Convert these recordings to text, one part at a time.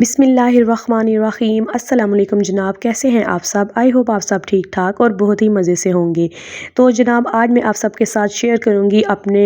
बिस्मिल्लाहिर्रहमानिर्रहीम। अस्सलाम वालेकुम जनाब, कैसे हैं आप सब? आई होप आप सब ठीक ठाक और बहुत ही मज़े से होंगे। तो जनाब आज मैं आप सबके साथ शेयर करूंगी अपने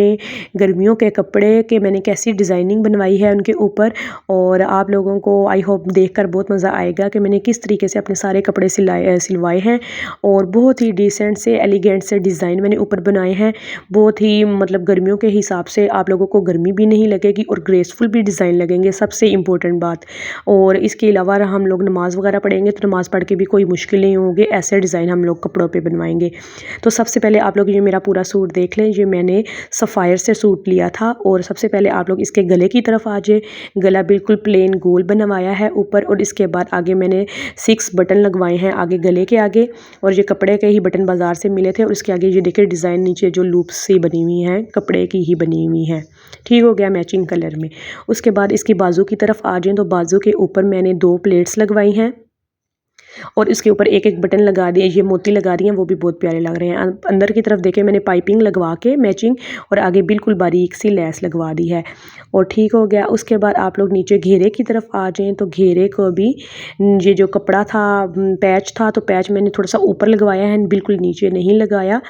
गर्मियों के कपड़े के मैंने कैसी डिज़ाइनिंग बनवाई है उनके ऊपर। और आप लोगों को आई होप देखकर बहुत मज़ा आएगा कि मैंने किस तरीके से अपने सारे कपड़े सिलवाए हैं। और बहुत ही डिसेंट से एलिगेंट से डिज़ाइन मैंने ऊपर बनाए हैं। बहुत ही मतलब गर्मियों के हिसाब से आप लोगों को गर्मी भी नहीं लगेगी और ग्रेसफुल भी डिज़ाइन लगेंगे, सबसे इम्पोर्टेंट बात। और इसके अलावा हम लोग नमाज़ वगैरह पढ़ेंगे तो नमाज़ पढ़ के भी कोई मुश्किल नहीं होगी, ऐसे डिज़ाइन हम लोग कपड़ों पे बनवाएंगे। तो सबसे पहले आप लोग ये मेरा पूरा सूट देख लें। ये मैंने सफ़ायर से सूट लिया था। और सबसे पहले आप लोग इसके गले की तरफ आ जाए। गला बिल्कुल प्लेन गोल बनवाया है ऊपर, और इसके बाद आगे मैंने 6 बटन लगवाए हैं आगे गले के आगे। और ये कपड़े के ही बटन बाज़ार से मिले थे। और इसके आगे ये देखिए डिज़ाइन नीचे जो लूप्स सी बनी हुई हैं कपड़े की ही बनी हुई हैं। ठीक हो गया मैचिंग कलर में। उसके बाद इसकी बाजू की तरफ आ जाएं तो बाजू के ऊपर मैंने 2 प्लेट्स लगवाई हैं और इसके ऊपर एक एक बटन लगा दिए। ये मोती लगा दिए हैं, वो भी बहुत प्यारे लग रहे हैं। अंदर की तरफ देखें मैंने पाइपिंग लगवा के मैचिंग, और आगे बिल्कुल बारीक सी लेस लगवा दी है। और ठीक हो गया। उसके बाद आप लोग नीचे घेरे की तरफ आ जाएं तो घेरे को भी ये जो कपड़ा था पैच था, तो पैच मैंने थोड़ा सा ऊपर लगवाया है, बिल्कुल नीचे नहीं लगाया।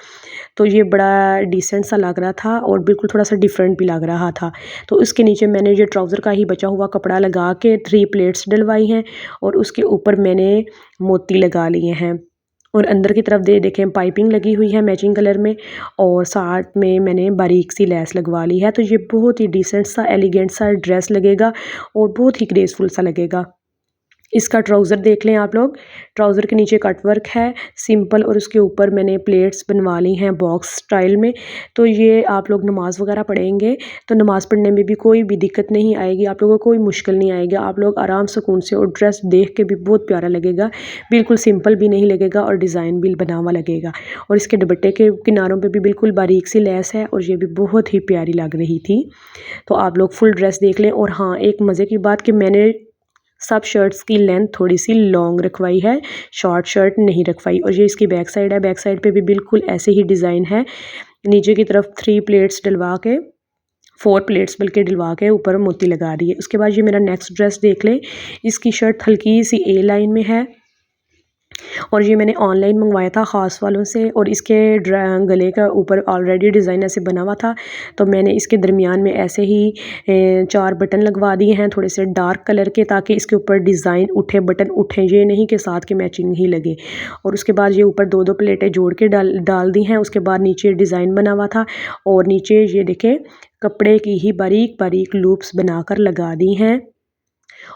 तो ये बड़ा डिसेंट सा लग रहा था और बिल्कुल थोड़ा सा डिफरेंट भी लग रहा था। तो उसके नीचे मैंने ये ट्राउज़र का ही बचा हुआ कपड़ा लगा के 3 प्लेट्स डलवाई हैं, और उसके ऊपर मैंने मोती लगा लिए हैं। और अंदर की तरफ देखें पाइपिंग लगी हुई है मैचिंग कलर में, और साथ में मैंने बारीक सी लेस लगवा ली है। तो ये बहुत ही डिसेंट सा एलिगेंट सा ड्रेस लगेगा और बहुत ही ग्रेसफुल सा लगेगा। इसका ट्राउज़र देख लें आप लोग। ट्राउज़र के नीचे कट वर्क है सिंपल, और उसके ऊपर मैंने प्लेट्स बनवा ली हैं बॉक्स स्टाइल में। तो ये आप लोग नमाज़ वगैरह पढ़ेंगे तो नमाज़ पढ़ने में भी कोई भी दिक्कत नहीं आएगी, आप लोगों को कोई मुश्किल नहीं आएगी। आप लोग आराम सुकून से, और ड्रेस देख के भी बहुत प्यारा लगेगा, बिल्कुल सिंपल भी नहीं लगेगा और डिज़ाइन भी बना हुआ लगेगा। और इसके दुपट्टे के किनारों पर भी बिल्कुल बारीक सी लेस है, और ये भी बहुत ही प्यारी लग रही थी। तो आप लोग फुल ड्रेस देख लें। और हाँ, एक मज़े की बात कि मैंने सब शर्ट्स की लेंथ थोड़ी सी लॉन्ग रखवाई है, शॉर्ट शर्ट नहीं रखवाई। और ये इसकी बैक साइड है, बैक साइड पे भी बिल्कुल ऐसे ही डिज़ाइन है। नीचे की तरफ 3 प्लेट्स डलवा के 4 प्लेट्स बल्कि डलवा के ऊपर मोती लगा दी है। उसके बाद ये मेरा नेक्स्ट ड्रेस देख लें। इसकी शर्ट हल्की सी ए लाइन में है, और ये मैंने ऑनलाइन मंगवाया था ख़ास वालों से। और इसके गले का ऊपर ऑलरेडी डिज़ाइन ऐसे बना हुआ था, तो मैंने इसके दरमियान में ऐसे ही 4 बटन लगवा दिए हैं थोड़े से डार्क कलर के, ताकि इसके ऊपर डिज़ाइन उठे, बटन उठे, ये नहीं कि साथ के मैचिंग ही लगे। और उसके बाद ये ऊपर 2-2 प्लेटें जोड़ के डाल दी हैं। उसके बाद नीचे डिज़ाइन बना हुआ था, और नीचे ये देखें कपड़े की ही बारीक बारीक लूप्स बनाकर लगा दी हैं।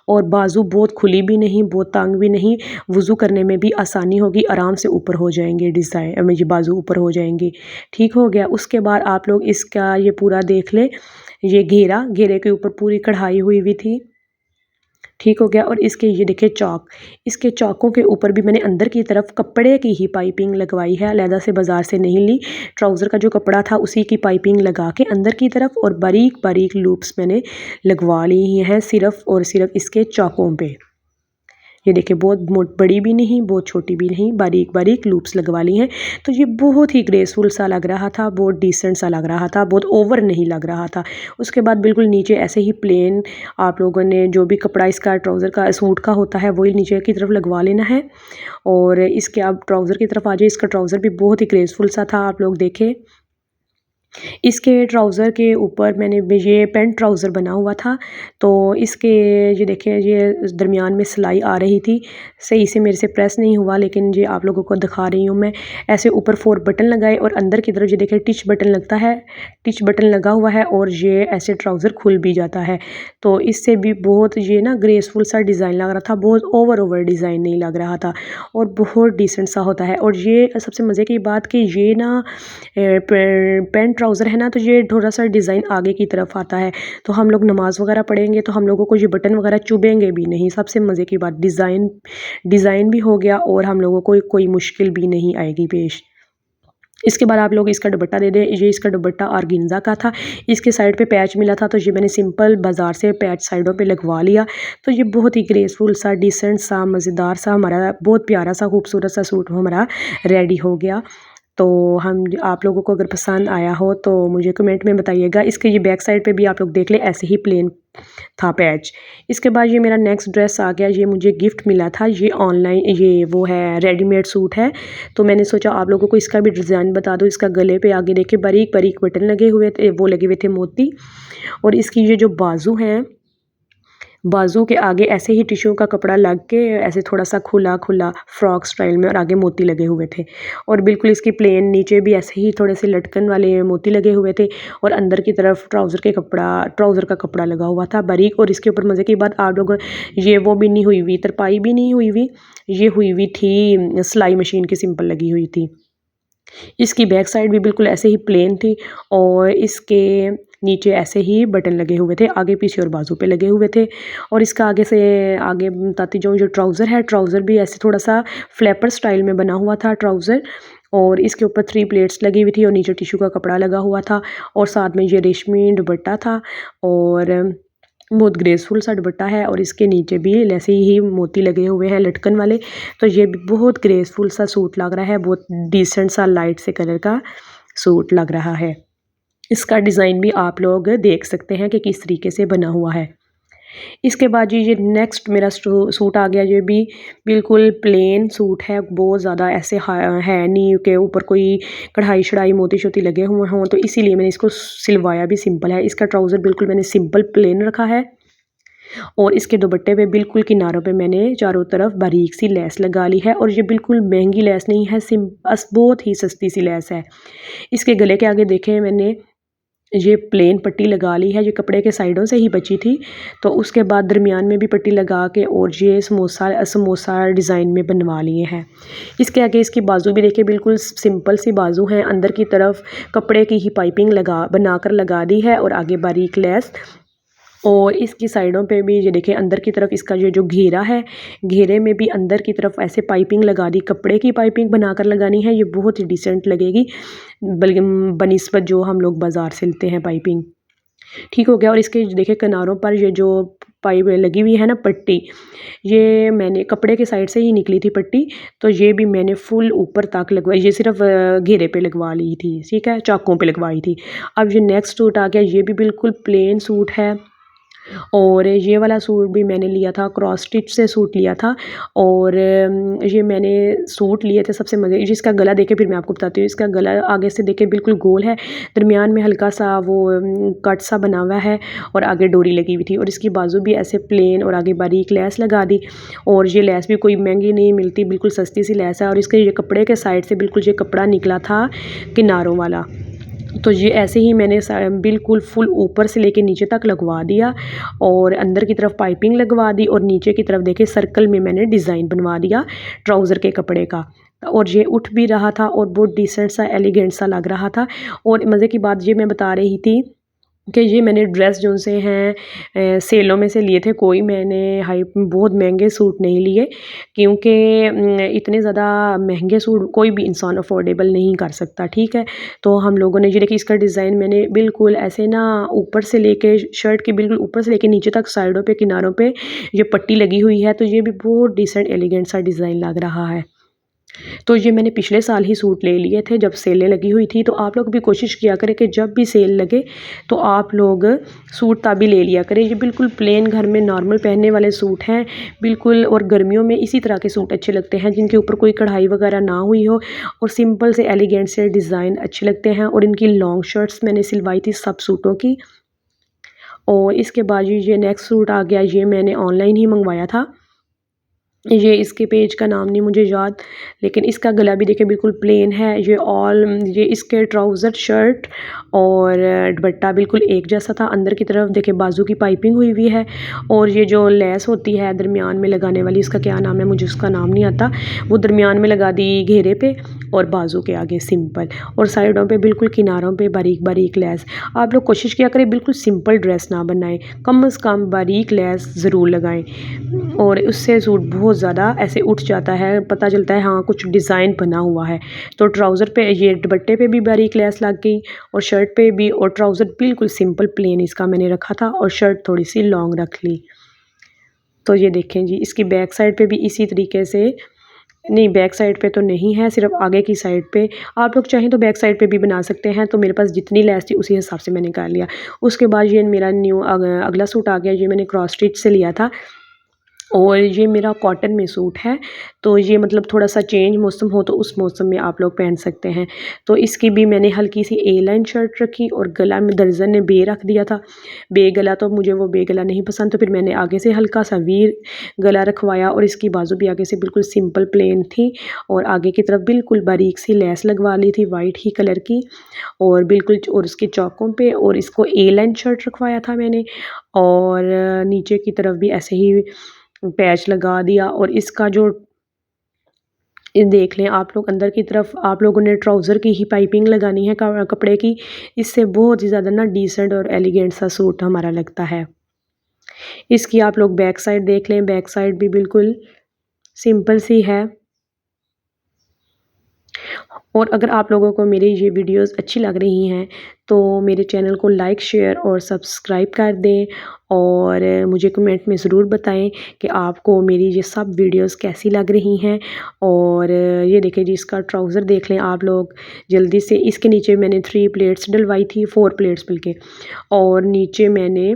और बाजू बहुत खुली भी नहीं, बहुत तंग भी नहीं, वज़ू करने में भी आसानी होगी, आराम से ऊपर हो जाएंगे डिज़ाइन में, ये बाजू ऊपर हो जाएंगे। ठीक हो गया। उसके बाद आप लोग इसका ये पूरा देख लें। ये घेरे के ऊपर पूरी कढ़ाई हुई हुई थी। ठीक हो गया। और इसके ये देखिए चौक, इसके चौकों के ऊपर भी मैंने अंदर की तरफ कपड़े की ही पाइपिंग लगवाई है, अलहदा से बाज़ार से नहीं ली। ट्राउज़र का जो कपड़ा था उसी की पाइपिंग लगा के अंदर की तरफ, और बारीक बारीक लूप्स मैंने लगवा ली हैं सिर्फ़ और सिर्फ इसके चौकों पे। ये देखिए बहुत बड़ी भी नहीं, बहुत छोटी भी नहीं, बारीक बारीक लूप्स लगवा ली हैं। तो ये बहुत ही ग्रेसफुल सा लग रहा था, बहुत डिसेंट सा लग रहा था, बहुत ओवर नहीं लग रहा था। उसके बाद बिल्कुल नीचे ऐसे ही प्लेन आप लोगों ने जो भी कपड़ा इसका ट्राउज़र का सूट का होता है वही नीचे की तरफ लगवा लेना है। और इसके आप ट्राउज़र की तरफ आ जाइए। इसका ट्राउज़र भी बहुत ही ग्रेसफुल सा था, आप लोग देखें। इसके ट्राउज़र के ऊपर मैंने ये पैंट ट्राउज़र बना हुआ था, तो इसके ये देखें ये दरमियान में सिलाई आ रही थी, सही से मेरे से प्रेस नहीं हुआ, लेकिन ये आप लोगों को दिखा रही हूँ मैं। ऐसे ऊपर 4 बटन लगाए, और अंदर की तरफ ये देखें टिच बटन लगता है, टिच बटन लगा हुआ है, और ये ऐसे ट्राउज़र खुल भी जाता है। तो इससे भी बहुत ये ना ग्रेसफुल सा डिज़ाइन लग रहा था, बहुत ओवर डिज़ाइन नहीं लग रहा था, और बहुत डिसेंट सा होता है। और ये सबसे मज़े की बात कि ये ना पैंट ट्राउज़र है ना, तो ये थोड़ा सा डिज़ाइन आगे की तरफ आता है, तो हम लोग नमाज़ वगैरह पढ़ेंगे तो हम लोगों को ये बटन वगैरह चुभेंगे भी नहीं। सबसे मज़े की बात डिज़ाइन भी हो गया, और हम लोगों को कोई मुश्किल भी नहीं आएगी पेश। इसके बाद आप लोग इसका दुपट्टा दे दें। ये इसका दुपट्टा ऑर्गेन्जा का था, इसके साइड पे पैच मिला था, तो ये मैंने सिंपल बाज़ार से पैच साइडों पे लगवा लिया। तो ये बहुत ही ग्रेसफुल सा, डिसेंट सा, मज़ेदार सा, हमारा बहुत प्यारा सा खूबसूरत सा सूट हमारा रेडी हो गया। तो हम आप लोगों को अगर पसंद आया हो तो मुझे कमेंट में बताइएगा। इसके ये बैक साइड पे भी आप लोग देख लें, ऐसे ही प्लेन था पैच। इसके बाद ये मेरा नेक्स्ट ड्रेस आ गया, ये मुझे गिफ्ट मिला था। ये ऑनलाइन, ये वो है रेडीमेड सूट है। तो मैंने सोचा आप लोगों को इसका भी डिज़ाइन बता दूँ। इसका गले पे आगे देखिए बारीक बारीक बटन लगे हुए थे, वो लगे हुए थे मोती। और इसकी ये जो बाजू हैं, बाजू के आगे ऐसे ही टिश्यू का कपड़ा लग के ऐसे थोड़ा सा खुला खुला फ्रॉक स्टाइल में, और आगे मोती लगे हुए थे। और बिल्कुल इसकी प्लेन नीचे भी ऐसे ही थोड़े से लटकन वाले मोती लगे हुए थे। और अंदर की तरफ ट्राउज़र का कपड़ा लगा हुआ था बारीक। और इसके ऊपर मज़े की बात, आप लोग ये वो भी नहीं हुई हुई, तरपाई भी नहीं हुई हुई, ये हुई हुई थी सिलाई मशीन की, सिंपल लगी हुई थी। इसकी बैक साइड भी बिल्कुल ऐसे ही प्लेन थी, और इसके नीचे ऐसे ही बटन लगे हुए थे, आगे पीछे और बाजू पे लगे हुए थे। और इसका आगे से आगे बताती जाऊँ, जो ट्राउज़र है, ट्राउज़र भी ऐसे थोड़ा सा फ्लैपर स्टाइल में बना हुआ था ट्राउज़र। और इसके ऊपर 3 प्लेट्स लगी हुई थी, और नीचे टिश्यू का कपड़ा लगा हुआ था। और साथ में ये रेशमी दुपट्टा था, और बहुत ग्रेसफुल सा दुपट्टा है। और इसके नीचे भी ऐसे ही मोती लगे हुए हैं लटकन वाले। तो ये भी बहुत ग्रेसफुल सा सूट लग रहा है, बहुत डिसेंट सा लाइट से कलर का सूट लग रहा है। इसका डिज़ाइन भी आप लोग देख सकते हैं कि किस तरीके से बना हुआ है। इसके बाद ये नेक्स्ट मेरा सूट आ गया। ये भी बिल्कुल प्लेन सूट है, बहुत ज़्यादा ऐसे है नहीं कि ऊपर कोई कढ़ाई शढ़ाई मोती शोती लगे हुए हों, तो इसीलिए मैंने इसको सिलवाया भी सिंपल है। इसका ट्राउज़र बिल्कुल मैंने सिंपल प्लेन रखा है। और इसके दुपट्टे पे बिल्कुल किनारों पे मैंने चारों तरफ बारीक सी लेस लगा ली है। और ये बिल्कुल महंगी लेस नहीं है, बहुत ही सस्ती सी लेस है। इसके गले के आगे देखें, मैंने ये प्लेन पट्टी लगा ली है, ये कपड़े के साइडों से ही बची थी। तो उसके बाद दरमियान में भी पट्टी लगा के, और ये समोसा डिज़ाइन में बनवा लिए हैं। इसके आगे इसकी बाजू भी देखिए, बिल्कुल सिंपल सी बाजू है। अंदर की तरफ कपड़े की ही पाइपिंग बनाकर लगा दी है, और आगे बारीक लेस। और इसकी साइडों पे भी ये देखें, अंदर की तरफ इसका जो घेरा है, घेरे में भी अंदर की तरफ ऐसे पाइपिंग लगा दी, कपड़े की पाइपिंग बनाकर लगानी है। ये बहुत ही डिसेंट लगेगी, बल्कि बनिस्बत जो हम लोग बाज़ार से लेते हैं पाइपिंग। ठीक हो गया। और इसके देखिए किनारों पर ये जो पाइप लगी हुई है ना पट्टी, ये मैंने कपड़े के साइड से ही निकली थी पट्टी। तो ये भी मैंने फुल ऊपर तक लगवाई, ये सिर्फ घेरे पे लगवा ली थी, ठीक है, चाकों पे लगवाई थी। अब ये नेक्स्ट सूट आ गया, ये भी बिल्कुल प्लेन सूट है। और ये वाला सूट भी मैंने लिया था, क्रॉस स्टिच से सूट लिया था। और ये मैंने सूट लिए थे सबसे मज़े। जिसका गला देखे फिर मैं आपको बताती हूँ। इसका गला आगे से देखे बिल्कुल गोल है, दरमियान में हल्का सा वो कट सा बना हुआ है, और आगे डोरी लगी हुई थी। और इसकी बाजू भी ऐसे प्लेन, और आगे बारीक लेस लगा दी। और ये लेस भी कोई महंगी नहीं मिलती, बिल्कुल सस्ती सी लेस है। और इसके ये कपड़े के साइड से बिल्कुल ये कपड़ा निकला था किनारों वाला। तो ये ऐसे ही मैंने बिल्कुल फुल ऊपर से लेके नीचे तक लगवा दिया, और अंदर की तरफ पाइपिंग लगवा दी, और नीचे की तरफ देखिए सर्कल में मैंने डिज़ाइन बनवा दिया ट्राउज़र के कपड़े का। और ये उठ भी रहा था, और बहुत डिसेंट सा एलिगेंट सा लग रहा था। और मज़े की बात ये मैं बता रही थी कि ये मैंने ड्रेस जो से हैं सेलों में से लिए थे, कोई मैंने बहुत महंगे सूट नहीं लिए, क्योंकि इतने ज़्यादा महंगे सूट कोई भी इंसान अफोर्डेबल नहीं कर सकता, ठीक है। तो हम लोगों ने ये देखिए, इसका डिज़ाइन मैंने बिल्कुल ऐसे ना ऊपर से लेके शर्ट के बिल्कुल ऊपर से लेके नीचे तक साइडों पे किनारों पे ये पट्टी लगी हुई है। तो ये भी बहुत डिसेंट एलिगेंट सा डिज़ाइन लग रहा है। तो ये मैंने पिछले साल ही सूट ले लिए थे जब सेलें लगी हुई थी। तो आप लोग भी कोशिश किया करें कि जब भी सेल लगे तो आप लोग सूट तभी ले लिया करें। ये बिल्कुल प्लेन घर में नॉर्मल पहनने वाले सूट हैं बिल्कुल। और गर्मियों में इसी तरह के सूट अच्छे लगते हैं जिनके ऊपर कोई कढ़ाई वगैरह ना हुई हो, और सिंपल से एलिगेंट से डिज़ाइन अच्छे लगते हैं। और इनकी लॉन्ग शर्ट्स मैंने सिलवाई थी सब सूटों की। और इसके बाद ये नेक्स्ट सूट आ गया, ये मैंने ऑनलाइन ही मंगवाया था। ये इसके पेज का नाम नहीं मुझे याद, लेकिन इसका गला भी देखिए बिल्कुल प्लेन है। ये इसके ट्राउज़र शर्ट और दुपट्टा बिल्कुल एक जैसा था। अंदर की तरफ देखिए बाजू की पाइपिंग हुई हुई है, और ये जो लेस होती है दरमियान में लगाने वाली, इसका क्या नाम है मुझे उसका नाम नहीं आता, वो दरमियान में लगा दी घेरे पे, और बाजू के आगे सिंपल, और साइडों पे बिल्कुल किनारों पे बारीक बारीक लेस। आप लोग कोशिश किया करें बिल्कुल सिंपल ड्रेस ना बनाएं, कम से कम बारीक लेस ज़रूर लगाएं, और उससे सूट बहुत ज़्यादा ऐसे उठ जाता है, पता चलता है हाँ कुछ डिज़ाइन बना हुआ है। तो ट्राउज़र पे ये दुपट्टे पे भी बारीक लेस लग गई, और शर्ट पे भी, और ट्राउज़र बिल्कुल सिंपल प्लेन इसका मैंने रखा था, और शर्ट थोड़ी सी लॉन्ग रख ली। तो ये देखें जी, इसकी बैक साइड पे भी इसी तरीके से नहीं, बैक साइड पे तो नहीं है, सिर्फ आगे की साइड पे। आप लोग चाहें तो बैक साइड पे भी बना सकते हैं। तो मेरे पास जितनी लेस थी उसी हिसाब से मैंने कर लिया। उसके बाद ये मेरा न्यू अगला सूट आ गया, ये मैंने क्रॉस स्टिच से लिया था और ये मेरा कॉटन में सूट है। तो ये मतलब थोड़ा-सा चेंज मौसम हो तो उस मौसम में आप लोग पहन सकते हैं। तो इसकी भी मैंने हल्की सी ए लाइन शर्ट रखी और गला में दर्जन ने बे रख दिया था। बे गला तो मुझे वो बे गला नहीं पसंद, तो फिर मैंने आगे से हल्का-सा वी गला रखवाया और इसकी बाजू भी आगे से बिल्कुल सिंपल प्लेन थी और आगे की तरफ बिल्कुल बारीक सी लेस लगवा ली थी वाइट ही कलर की और बिल्कुल और उसके चौकों पे और इसको ए लाइन शर्ट रखवाया था मैंने और नीचे की तरफ भी ऐसे ही पैच लगा दिया और इसका जो ये देख लें आप लोग अंदर की तरफ आप लोगों ने ट्राउज़र की ही पाइपिंग लगानी है कपड़े की। इससे बहुत ही ज़्यादा ना डिसेंट और एलिगेंट सा सूट हमारा लगता है। इसकी आप लोग बैक साइड देख लें, बैक साइड भी बिल्कुल सिंपल सी है। और अगर आप लोगों को मेरी ये वीडियोस अच्छी लग रही हैं तो मेरे चैनल को लाइक शेयर और सब्सक्राइब कर दें और मुझे कमेंट में ज़रूर बताएं कि आपको मेरी ये सब वीडियोस कैसी लग रही हैं। और ये देखें जी, इसका ट्राउज़र देख लें आप लोग जल्दी से। इसके नीचे मैंने 3 प्लेट्स डलवाई थी, 4 प्लेट्स बल्कि, और नीचे मैंने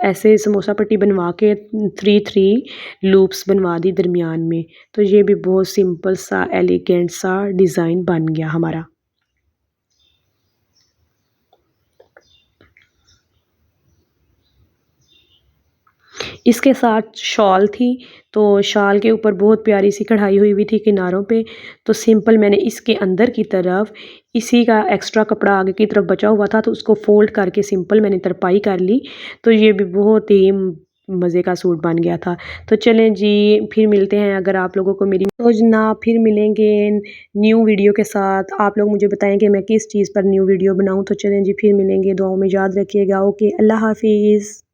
ऐसे समोसा पट्टी बनवा के 3 लूप्स बनवा दी दरमियान में। तो ये भी बहुत सिंपल सा एलिगेंट सा डिज़ाइन बन गया हमारा। इसके साथ शॉल थी, तो शॉल के ऊपर बहुत प्यारी सी कढ़ाई हुई हुई थी किनारों पे। तो सिंपल मैंने इसके अंदर की तरफ इसी का एक्स्ट्रा कपड़ा आगे की तरफ बचा हुआ था तो उसको फ़ोल्ड करके सिंपल मैंने तरपाई कर ली। तो ये भी बहुत ही मज़े का सूट बन गया था। तो चलें जी, फिर मिलते हैं। अगर आप लोगों को मेरी तो जनाब फिर मिलेंगे न्यू वीडियो के साथ। आप लोग मुझे बताएँ कि मैं किस चीज़ पर न्यू वीडियो बनाऊँ। तो चलें जी, फिर मिलेंगे। दुआओं में याद रखिएगा। ओके, अल्लाह हाफ़िज़।